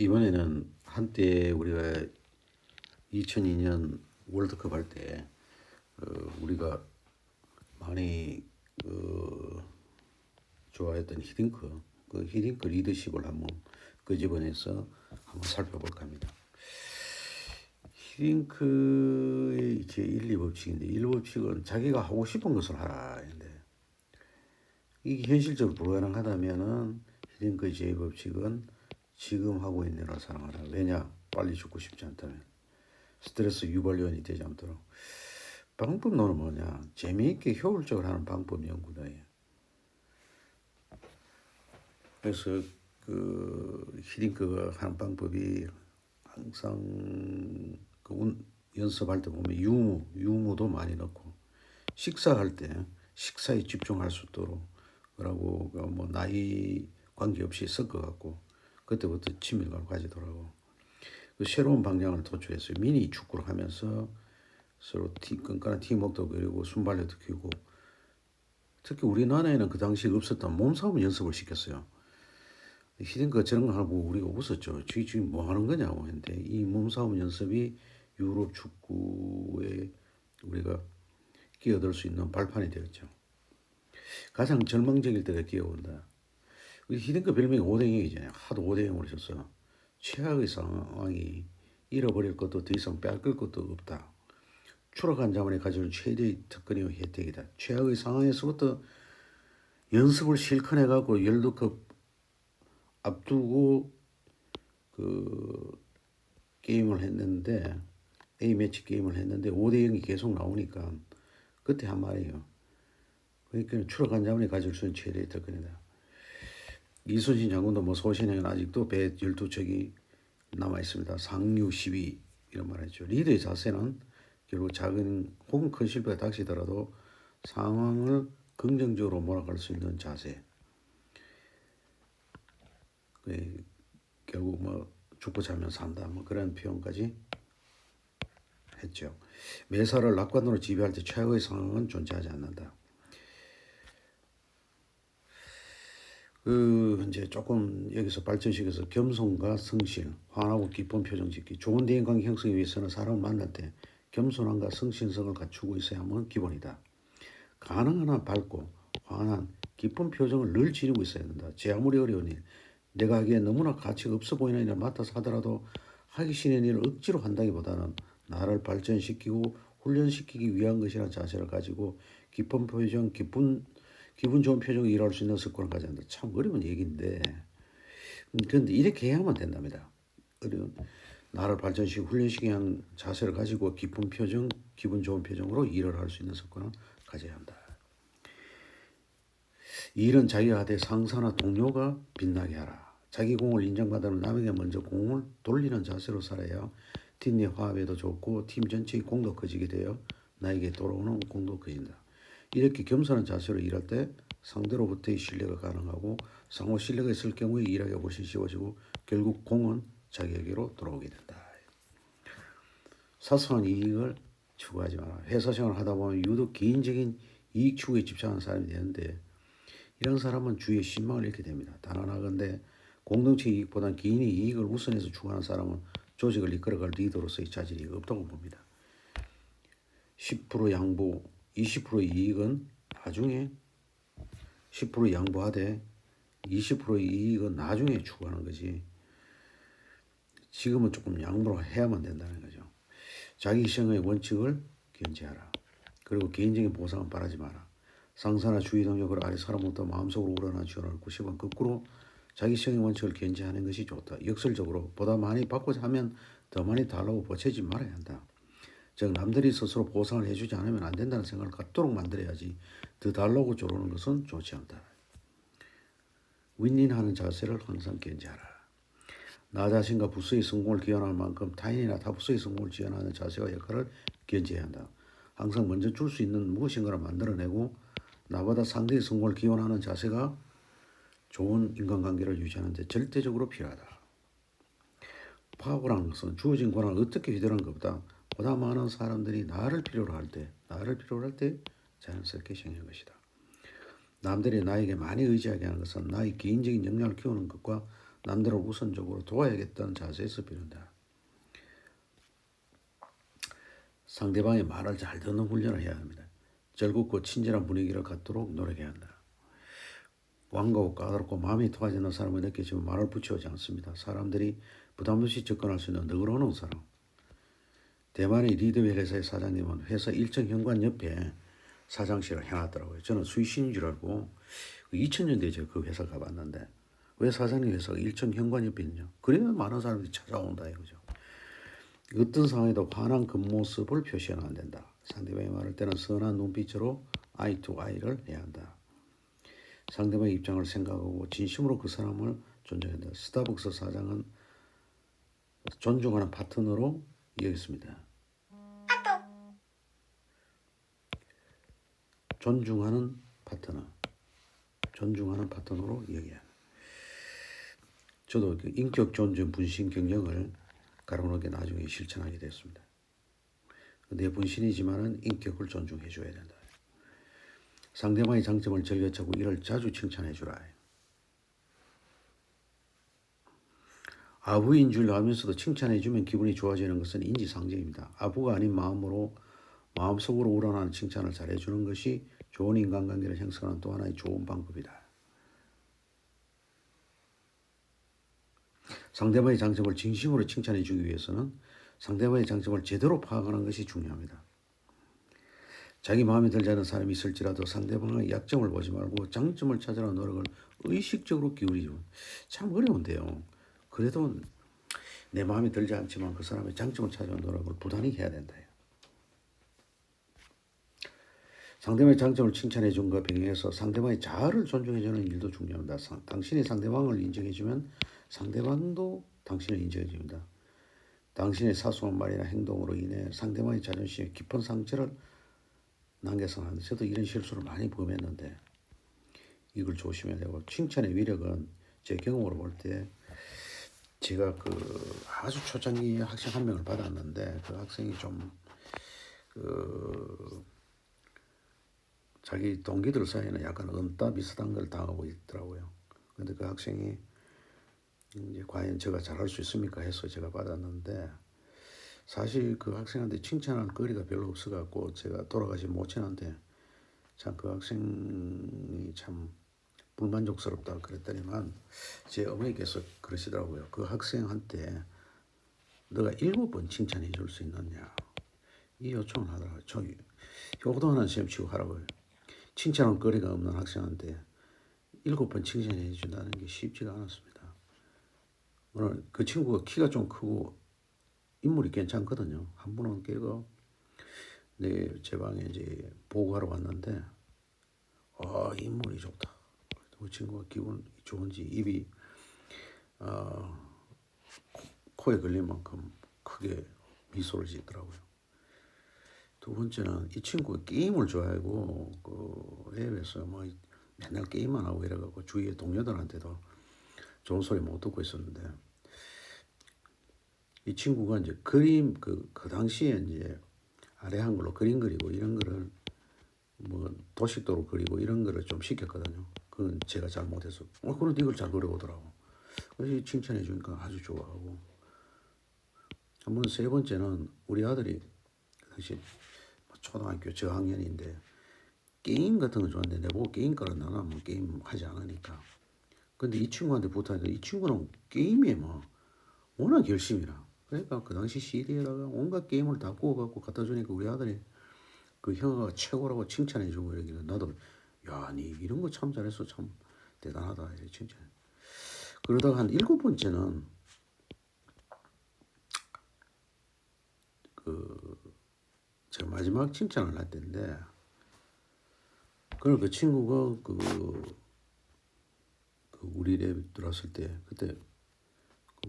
이번에는 한때 우리가 2002년 월드컵 할 때 우리가 많이 좋아했던 히딩크 리더십을 한번 끄집어내서 한번 살펴볼까 합니다. 히딩크의 제 1, 2법칙인데 1법칙은 자기가 하고 싶은 것을 하라 했는데 이게 현실적으로 불가능하다면은 히딩크의 제2법칙은 지금 하고 있는 일을 사랑하라. 왜냐? 빨리 죽고 싶지 않다면. 스트레스 유발 요인이 되지 않도록. 방법론은 뭐냐? 재미있게 효율적으로 하는 방법 연구다. 그래서 히딩크가 하는 방법이 항상 연습할 때 보면 유무도 많이 넣고 식사할 때 식사에 집중할 수 있도록 그러고 뭐 나이 관계없이 섞어갖고 그때부터 친밀감을 가지더라고. 새로운 방향을 도출했어요. 미니 축구를 하면서 서로 끈끈한 팀워크도 그리고 순발력도 키우고 특히 우리나라에는 그 당시에 없었던 몸싸움 연습을 시켰어요. 히딩크가 저런 거 하고 우리가 웃었죠. 지금 뭐 하는 거냐고 했는데 이 몸싸움 연습이 유럽 축구에 우리가 끼어들 수 있는 발판이 되었죠. 가장 절망적일 때가 끼어온다. 우리 히딩크 별명이 오뎅이잖아요. 하도 오뎅으로 쳤어. 최악의 상황이 잃어버릴 것도 더 이상 빼앗길 것도 없다. 추락한 자만이 가지는 최대의 특권이와 혜택이다. 최악의 상황에서부터 연습을 실컷 해갖고 월드컵 앞두고 게임을 했는데 A매치 게임을 했는데 5대0이 계속 나오니까 그때 한 말이에요. 그러니까 추락한 자만이 가질 수 있는 최대의 특권이다. 이순신 장군도 뭐 소신에는 아직도 배 12척이 남아있습니다. 상류 12 이런 말 했죠. 리더의 자세는 결국 작은 혹은 큰 실패가 닥치더라도 상황을 긍정적으로 몰아갈 수 있는 자세. 결국 뭐 죽고 자면 산다 뭐 그런 표현까지 했죠. 매사를 낙관으로 지배할 때 최고의 상황은 존재하지 않는다. 이제 조금 여기서 발전시켜서 겸손과 성실, 환하고 기쁜 표정 짓기. 좋은 대인 관계 형성에 위해서는 사람을 만날 때 겸손함과 성실성을 갖추고 있어야만 기본이다. 가능한 한 밝고 환한 기쁜 표정을 늘 지니고 있어야 된다. 제 아무리 어려운 일, 내가 하기에 너무나 가치가 없어 보이는 일을 맡아서 하더라도 하기 싫은 일을 억지로 한다기보다는 나를 발전시키고 훈련시키기 위한 것이라는 자세를 가지고 기쁜 표정, 기분 좋은 표정으로 일할 수 있는 습관을 가져야 한다. 참 어려운 얘기인데 그런데 이렇게 해야만 된답니다. 어려운 나를 발전시키고 훈련시키기 위한 자세를 가지고 기쁜 표정, 기분 좋은 표정으로 일을 할 수 있는 습관을 가져야 한다. 일은 자기가 하되 상사나 동료가 빛나게 하라. 자기 공을 인정받으면 남에게 먼저 공을 돌리는 자세로 살아야 팀 내 화합에도 좋고 팀 전체의 공도 커지게 되어 나에게 돌아오는 공도 커진다. 이렇게 겸손한 자세로 일할 때 상대로부터의 신뢰가 가능하고 상호 신뢰가 있을 경우에 일하기가 훨씬 쉬워지고 결국 공은 자기에게로 돌아오게 된다. 사소한 이익을 추구하지 마라. 회사 생활을 하다 보면 유독 개인적인 이익 추구에 집착하는 사람이 되는데 이런 사람은 주위에 신망을 잃게 됩니다. 단언하건대 공동체 이익보다는 개인의 이익을 우선해서 추구하는 사람은 조직을 이끌어갈 리더로서의 자질이 없다고 봅니다. 10% 양보, 20%의 이익은 나중에 10% 양보하되 20%의 이익은 나중에 추구하는 거지. 지금은 조금 양보를 해야만 된다는 거죠. 자기 희생의 원칙을 견지하라. 그리고 개인적인 보상은 바라지 마라. 상사나 주위 동료를 아래 사람부터 마음속으로 우러나 지원을 90은 거꾸로 자기 희생의 원칙을 견지하는 것이 좋다. 역설적으로 보다 많이 받고자 하면 더 많이 달라고 보채지 말아야 한다. 즉 남들이 스스로 보상을 해주지 않으면 안 된다는 생각을 갖도록 만들어야지 더 달라고 조르는 것은 좋지 않다. 윈윈하는 자세를 항상 견지하라. 나 자신과 부서의 성공을 기원할 만큼 타인이나 타 부서의 성공을 지원하는 자세와 역할을 견지해야 한다. 항상 먼저 줄 수 있는 무엇인가를 만들어내고 나보다 상대의 성공을 기원하는 자세가 좋은 인간관계를 유지하는 데 절대적으로 필요하다. 파워라는 것은 주어진 권한을 어떻게 휘두르는 것보다 보다 많은 사람들이 나를 필요로 할 때 자연스럽게 생기는 것이다. 남들이 나에게 많이 의지하게 하는 것은 나의 개인적인 역량을 키우는 것과 남들을 우선적으로 도와야겠다는 자세에서 비롯된다. 상대방의 말을 잘 듣는 훈련을 해야 합니다. 즐겁고 친절한 분위기를 갖도록 노력해야 한다. 완고하고 까다롭고 마음이 통하지 않는 사람을 느끼지만 말을 붙여오지 않습니다. 사람들이 부담없이 접근할 수 있는 너그러운 사람. 대만의 리드웰 회사의 사장님은 회사 1층 현관 옆에 사장실을 해놨더라고요. 저는 수의신인 줄 알고 2000년대에 제가 그 회사 가봤는데 왜 사장님 회사가 1층 현관 옆에 있냐. 그래야 많은 사람들이 찾아온다 이거죠. 어떤 상황에도 환한 겉모습을 표시하면 안 된다. 상대방이 말할 때는 선한 눈빛으로 eye to eye를 해야 한다. 상대방의 입장을 생각하고 진심으로 그 사람을 존중한다. 스타벅스 사장은 존중하는 파트너로 여겼습니다. 존중하는 파트너로 여겨야. 저도 그 인격 존중 분신 경영을 가로놓게 나중에 실천하게 됐습니다. 내 분신이지만은 인격을 존중해 줘야 된다. 상대방의 장점을 즐겨차고 이를 자주 칭찬해 주라. 아부인 줄 알면서도 칭찬해 주면 기분이 좋아지는 것은 인지상정입니다. 아부가 아닌 마음속으로 우러나는 칭찬을 잘해 주는 것이 좋은 인간관계를 형성하는 또 하나의 좋은 방법이다. 상대방의 장점을 진심으로 칭찬해 주기 위해서는 상대방의 장점을 제대로 파악하는 것이 중요합니다. 자기 마음에 들지 않는 사람이 있을지라도 상대방의 약점을 보지 말고 장점을 찾으려는 노력을 의식적으로 기울이죠. 참 어려운데요. 그래도 내 마음에 들지 않지만 그 사람의 장점을 찾으려는 노력을 부단히 해야 된다. 상대방의 장점을 칭찬해 준 것 병행해서 상대방의 자아를 존중해 주는 일도 중요합니다. 당신이 상대방을 인정해 주면 상대방도 당신을 인정해 줍니다. 당신의 사소한 말이나 행동으로 인해 상대방의 자존심에 깊은 상처를 남겨서는 안 돼. 저도 이런 실수를 많이 범했는데 이걸 조심해야 되고, 칭찬의 위력은 제 경험으로 볼 때 제가 그 아주 초창기 학생 한 명을 받았는데 그 학생이 좀 자기 동기들 사이에는 약간 은따 비슷한 걸 당하고 있더라고요. 근데 그 학생이 이제 과연 제가 잘할 수 있습니까 해서 제가 받았는데, 사실 그 학생한테 칭찬할 거리가 별로 없어갖고 제가 돌아가신 모친한테 참 그 학생이 참 불만족스럽다 그랬더니만 제 어머니께서 그러시더라고요. 그 학생한테 너가 7번 칭찬해 줄 수 있느냐 이 요청을 하더라고요. 저 효도하는 시험 치고 하라고요. 칭찬할 거리가 없는 학생한테 7번 칭찬해 준다는 게 쉽지가 않았습니다. 오늘 그 친구가 키가 좀 크고 인물이 괜찮거든요. 한 번은 걔가 제 방에 이제 보고하러 왔는데 인물이 좋다. 그 친구가 기분 좋은지 입이 코에 걸릴 만큼 크게 미소를 짓더라고요. 두 번째는 이 친구가 게임을 좋아하고 그 해외에서 뭐 맨날 게임만 하고 이래갖고 주위에 동료들한테도 좋은 소리 못 듣고 있었는데, 이 친구가 이제 그림 그 당시에 이제 아래 한글로 그림 그리고 이런 거를 뭐 도식도로 그리고 이런 거를 좀 시켰거든요. 그건 제가 잘 못해서 그런데 이걸 잘 그려오더라고. 그래서 칭찬해 주니까 아주 좋아하고, 한번 세 번째는 우리 아들이 그 당시 초등학교 저학년인데 게임 같은 거 좋아하는데 내보고 게임 깔아놔라 뭐 게임 하지 않으니까. 근데 이 친구한테 붙어있는데 이 친구는 게임에 뭐 워낙 열심히라. 그러니까 그 당시 CD에다가 온갖 게임을 다 구워갖고 갖다 주니까 우리 아들이 그 형아가 최고라고 칭찬해주고 이러길래 나도 야, 니 이런 거 참 잘했어. 참 대단하다. 이렇게 칭찬해. 그러다가 한 7번째는 제가 마지막 칭찬을 할 때인데, 그 친구가 우리 랩 들어왔을 때 그때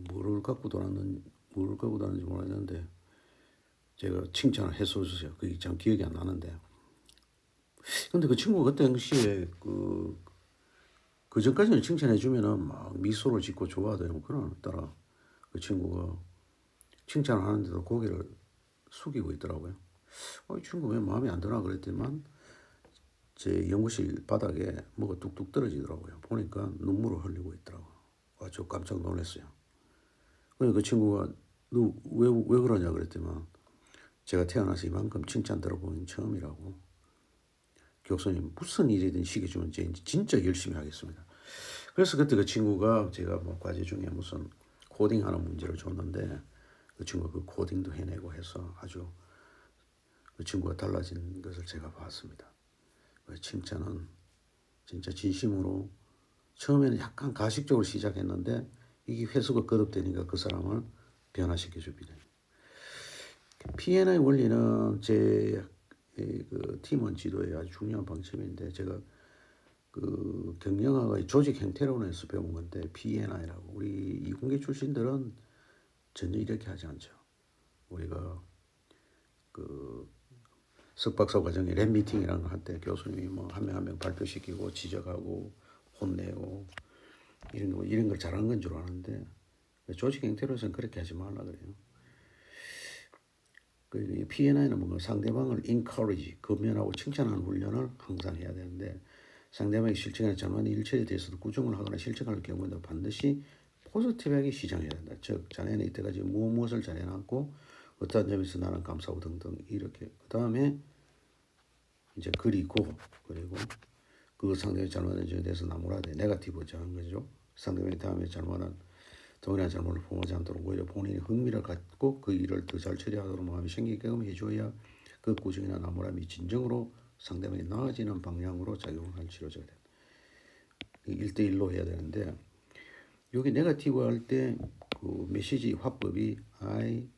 뭐를 갖고 돌았는지 모르겠는데 제가 칭찬을 했었어요. 그게 참 기억이 안 나는데. 근데 그 친구가 그때 당시에 그 전까지는 칭찬해 주면은 막 미소를 짓고 좋아하더라고. 그러나 그 친구가 칭찬을 하는데도 고개를 숙이고 있더라고요. 이 친구 왜 마음에 안 드나 그랬더니만 제 연구실 바닥에 뭐가 뚝뚝 떨어지더라고요. 보니까 눈물을 흘리고 있더라고요. 아주 깜짝 놀랐어요. 그러니까 그 친구가 너 왜 그러냐 그랬더니 제가 태어나서 이만큼 칭찬 들어본 건 처음이라고. 교수님 무슨 일이든 시켜주면 진짜 열심히 하겠습니다. 그래서 그때 그 친구가 제가 뭐 과제 중에 무슨 코딩하는 문제를 줬는데 그 친구가 그 코딩도 해내고 해서 아주 그 친구가 달라진 것을 제가 봤습니다. 그 칭찬은 진짜 진심으로 처음에는 약간 가식적으로 시작했는데 이게 회수가 거듭되니까 그 사람을 변화시켜 줍니다. P&I 원리는 제 그 팀원 지도에 아주 중요한 방침인데 제가 그 경영학의 조직 행태론에서 배운 건데 P&I라고 우리 이공계 출신들은 전혀 이렇게 하지 않죠. 우리가 그 석박사 과정에 랩 미팅이라는 거 할 때 교수님이 뭐 한 명 한 명 발표시키고 지적하고 혼내고 이런 걸 잘하는 건 줄 아는데 조직 행태로서는 그렇게 하지 말라 그래요. 그 P&I는 뭔가 상대방을 encourage, 금면하고 칭찬하는 훈련을 항상 해야 되는데 상대방이 실증이나 잘못한 일처리에 대해서도 구정을 하거나 실증할 경우에도 반드시 포지티브하게 시정해야 된다. 즉 자네는 이때까지 무엇을 잘해놨고 어떠한 점에서 나는 감사하고 등등 이렇게 그 다음에 이제 그리고 그 상대방이 잘못한 점에 대해서 나무라되 네거티브죠 하는 거죠. 상대방이 다음에 잘못한 동일한 잘못을 범하지 않도록 오히려 본인이 흥미를 갖고 그 일을 더 잘 처리하도록 마음이 생기게끔 해줘야 그 꾸중이나 나무람이 진정으로 상대방이 나아지는 방향으로 작용을 할 치료제가 된다. 1대1로 해야 되는데 여기 네거티브 할 때 그 메시지 화법이 I,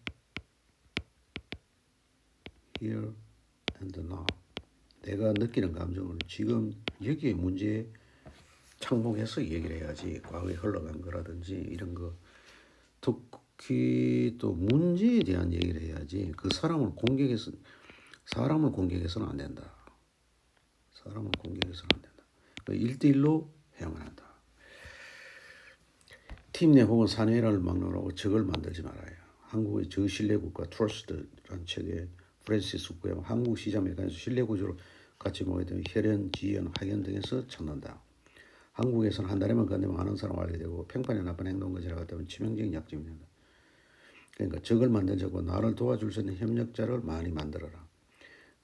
here, and now 내가 느끼는 감정을 지금 여기에 문제에 착목해서 얘기를 해야지 과거에 흘러간 거라든지 이런 거 특히 또 문제에 대한 얘기를 해야지 그 사람을 공격해서는 안 된다. 사람을 공격해서는 안 된다. 1대1로 해야만 한다. 팀 내 혹은 사내를 막론하고 적을 만들지 말아요. 한국의 저신뢰국가 트러스트라는 책에 프랜시스 후크의 한국 시장 메커니즘 신뢰구조를 같이 보게 되면 혈연, 지연, 학연 등에서 찾는다. 한국에서는 한 달에만 건네면 아는 사람 알게 되고 평판에 나쁜 행동 거지라 갔다 보면 치명적인 약점이 된다. 그러니까 적을 만들자고 나를 도와줄 수 있는 협력자를 많이 만들어라.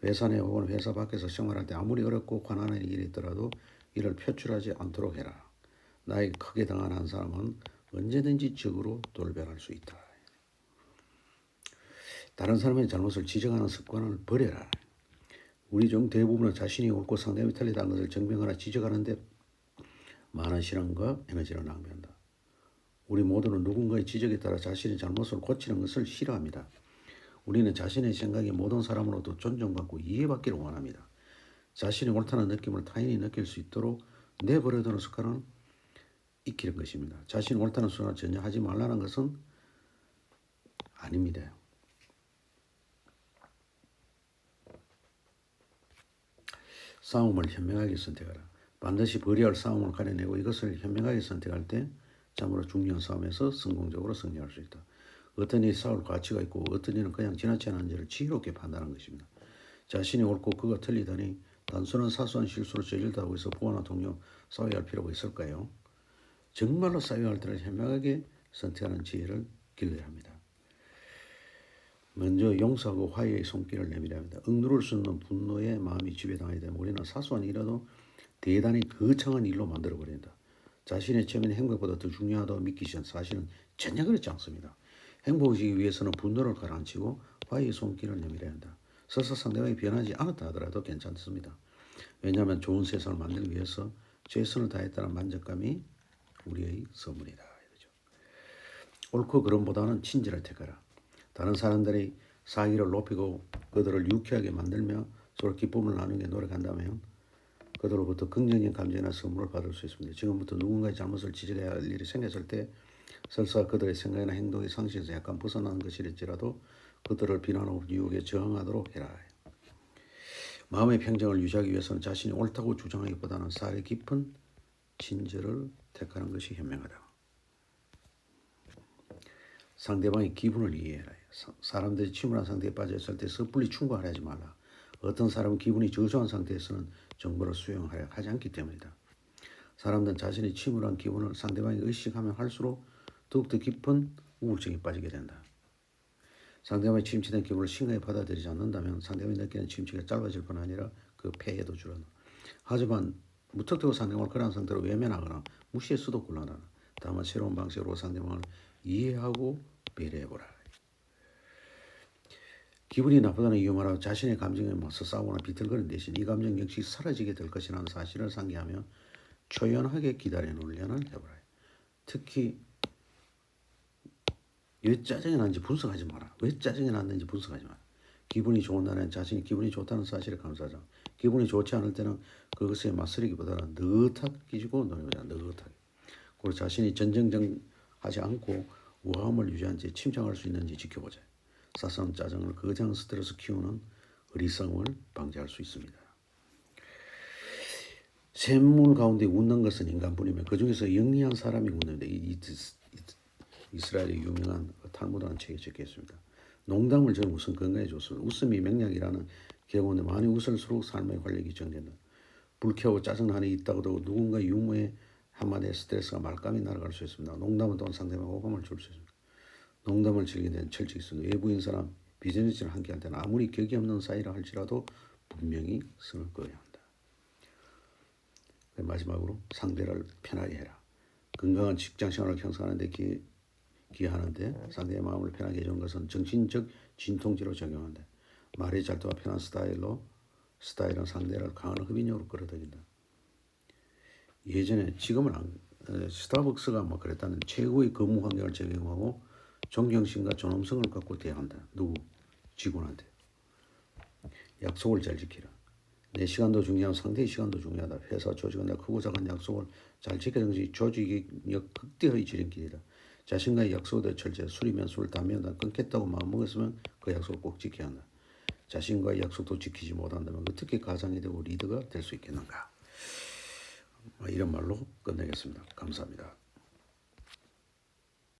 회사 내 혹은 회사 밖에서 생활할 때 아무리 어렵고 관한한 일이 있더라도 이를 표출하지 않도록 해라. 나에게 크게 당한 한 사람은 언제든지 적으로 돌변할 수 있다. 다른 사람의 잘못을 지적하는 습관을 버려라. 우리 중 대부분은 자신이 옳고 상대방이 틀리다는 것을 증명하거나 지적하는데 많은 시간과 에너지를 낭비한다. 우리 모두는 누군가의 지적에 따라 자신의 잘못을 고치는 것을 싫어합니다. 우리는 자신의 생각이 모든 사람으로부터 존중받고 이해받기를 원합니다. 자신이 옳다는 느낌을 타인이 느낄 수 있도록 내버려두는 습관은 익히는 것입니다. 자신이 옳다는 소리를 전혀 하지 말라는 것은 아닙니다. 싸움을 현명하게 선택하라. 반드시 벌여야 할 싸움을 가려내고 이것을 현명하게 선택할 때 참으로 중요한 싸움에서 성공적으로 승리할 수 있다. 어떤 일이 싸울 가치가 있고 어떤 일은 그냥 지나치 않은지를 지혜롭게 판단하는 것입니다. 자신이 옳고 그가 틀리다니 단순한 사소한 실수를 저질다고 해서 부하나 동료 싸워야 할 필요가 있을까요? 정말로 싸워야 할 때를 현명하게 선택하는 지혜를 길러야 합니다. 먼저 용서하고 화해의 손길을 내밀어야 합니다. 억누를 수 없는 분노의 마음이 지배당하게 되면 우리는 사소한 일이라도 대단히 거창한 일로 만들어버린다. 자신의 체면이 행복보다 더 중요하다고 믿기 시작한 사실은 전혀 그렇지 않습니다. 행복해지기 위해서는 분노를 가라앉히고 화해의 손길을 내밀어야 한다. 설사 상대방이 변하지 않았다 하더라도 괜찮습니다. 왜냐하면 좋은 세상을 만들기 위해서 최선을 다했다는 만족감이 우리의 선물이다. 옳고 그름보다는 친절을 택하라. 다른 사람들이 사기를 높이고 그들을 유쾌하게 만들며 서로 기쁨을 나누게 노력한다면 그들로부터 긍정적인 감정이나 선물을 받을 수 있습니다. 지금부터 누군가의 잘못을 지적해야 할 일이 생겼을 때 설사 그들의 생각이나 행동이 상식에서 약간 벗어나는 것일지라도 그들을 비난하고 유혹에 저항하도록 해라. 마음의 평정을 유지하기 위해서는 자신이 옳다고 주장하기보다는 사려 깊은 친절을 택하는 것이 현명하다. 상대방의 기분을 이해해라. 사람들이 침울한 상태에 빠져있을 때 섣불리 충고하려 하지 말라. 어떤 사람은 기분이 저조한 상태에서는 정보를 수용하려 하지 않기 때문이다. 사람들은 자신의 침울한 기분을 상대방이 의식하면 할수록 더욱더 깊은 우울증에 빠지게 된다. 상대방의 침체된 기분을 심각하게 받아들이지 않는다면 상대방이 느끼는 침체가 짧아질 뿐 아니라 그 폐해도 줄어든다. 하지만 무턱대고 상대방을 그러한 상태로 외면하거나 무시해서도 곤란하다. 다만 새로운 방식으로 상대방을 이해하고 배려해보라. 기분이 나쁘다는 이유만으로 자신의 감정에 맞서 싸우거나 비틀거리는 대신 이 감정 역시 사라지게 될 것이라는 사실을 상기하며 초연하게 기다리는 훈련을 해보라. 특히 왜 짜증이 나는지 분석하지 마라. 왜 짜증이 났는지 분석하지 마라. 기분이 좋은 날에는 자신이 기분이 좋다는 사실을 감사하자. 기분이 좋지 않을 때는 그것에 맞서기보다는 느긋하게 기지고 노력하자. 느긋하게. 그리고 자신이 전쟁하지 않고 우아함을 유지한 채 침착할 수 있는지 지켜보자. 사소한 짜증을 거대한 스트레스 키우는 어리석음을 방지할 수 있습니다. 샘물 가운데 웃는 것은 인간뿐이며 그 중에서 영리한 사람이 웃는데 이스라엘의 유명한 탈무드라는 책에 적혀 있습니다. 농담을 저는 우선 건강에 좋습니다. 웃음이 맥락이라는 개고인데 많이 웃을수록 삶의 활력이 정된다. 불쾌하고 짜증나는 일이 있다고도 누군가 유머의 한마디의 스트레스가 말끔히 날아갈 수 있습니다. 농담은 또한 상대방 호감을 줄 수 있습니다. 농담을 즐기는 데는 철칙이 있습니다. 외부인 사람, 비즈니스를 함께할 때는 아무리 격이 없는 사이라 할지라도 분명히 선을 그어야 한다. 마지막으로 상대를 편하게 해라. 건강한 직장생활을 형성하는 데 기여하는데 상대의 마음을 편하게 해주는 것은 정신적 진통제로 적용한다. 말이 잘되고 편한 스타일은 상대를 강한 흡인력으로 끌어들인다. 예전에 지금은 스타벅스가 뭐 그랬다는 최고의 근무 환경을 적용하고 존경심과 존엄성을 갖고 대한다. 누구? 직원한테. 약속을 잘 지키라. 내 시간도 중요하고 상대의 시간도 중요하다. 회사 조직은 내 크고 작은 약속을 잘 지키는 것이 조직의 극대의 지름길이다. 자신과의 약속에 철저히 술이면 술, 담배면 끊겠다고 마음먹었으면 그 약속을 꼭 지켜야 한다. 자신과의 약속도 지키지 못한다면 어떻게 가장이 되고 리더가 될 수 있겠는가. 이런 말로 끝내겠습니다. 감사합니다.